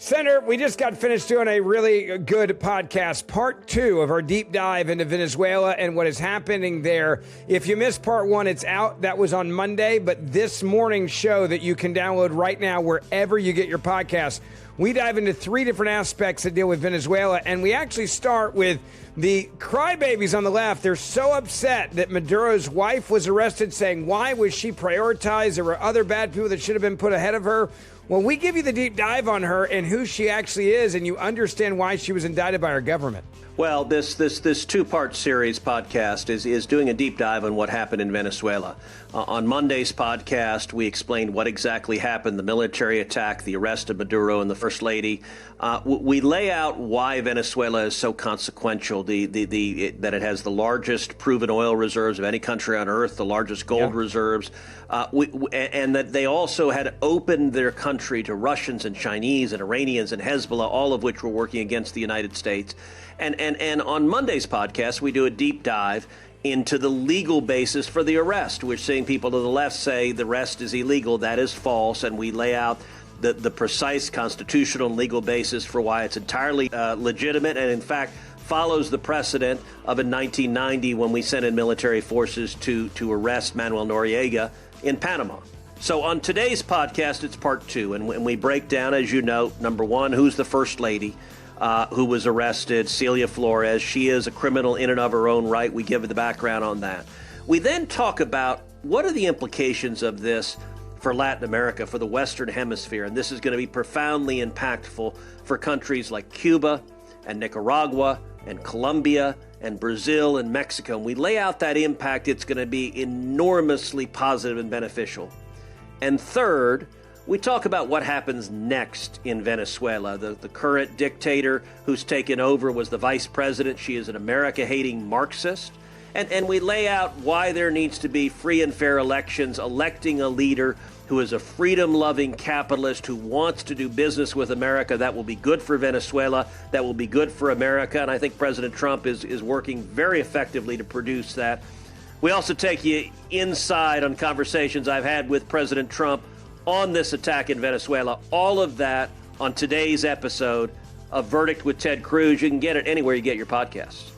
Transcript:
Senator, we just got finished doing a really good podcast, part 2 of our deep dive into Venezuela and what is happening there. If you missed part 1, it's out. That was on Monday, but this morning's show that you can download right now wherever you get your podcasts, we dive into 3 different aspects that deal with Venezuela, and we actually start with the crybabies on the left. They're so upset that Maduro's wife was arrested, saying, why was she prioritized? There were other bad people that should have been put ahead of her. Well, we give you the deep dive on her and who she actually is, and you understand why she was indicted by our government. Well, this two-part series podcast is doing a deep dive on what happened in Venezuela. On Monday's podcast, we explained what exactly happened, the military attack, the arrest of Maduro and the First Lady. We lay out why Venezuela is so consequential, that it has the largest proven oil reserves of any country on earth, the largest gold reserves, and that they also had opened their country to Russians and Chinese and Iranians and Hezbollah, all of which were working against the United States. And on Monday's podcast, we do a deep dive into the legal basis for the arrest. We're seeing people to the left say the arrest is illegal. That is false. And we lay out the precise constitutional and legal basis for why it's entirely legitimate and, in fact, follows the precedent of in 1990 when we sent in military forces to arrest Manuel Noriega in Panama. So on today's podcast, it's part 2. And we break down, as you know, number 1, who's the First Lady who was arrested, Celia Flores. She is a criminal in and of her own right. We give the background on that. We then talk about what are the implications of this for Latin America, for the Western Hemisphere. And this is going to be profoundly impactful for countries like Cuba and Nicaragua and Colombia and Brazil and Mexico. And we lay out that impact. It's going to be enormously positive and beneficial. And third, we talk about what happens next in Venezuela. The current dictator who's taken over was the vice president. She is an America-hating Marxist. And we lay out why there needs to be free and fair elections, electing a leader who is a freedom-loving capitalist who wants to do business with America. That will be good for Venezuela. That will be good for America. And I think President Trump is working very effectively to produce that. We also take you inside on conversations I've had with President Trump on this attack in Venezuela. All of that on today's episode of Verdict with Ted Cruz. You can get it anywhere you get your podcasts.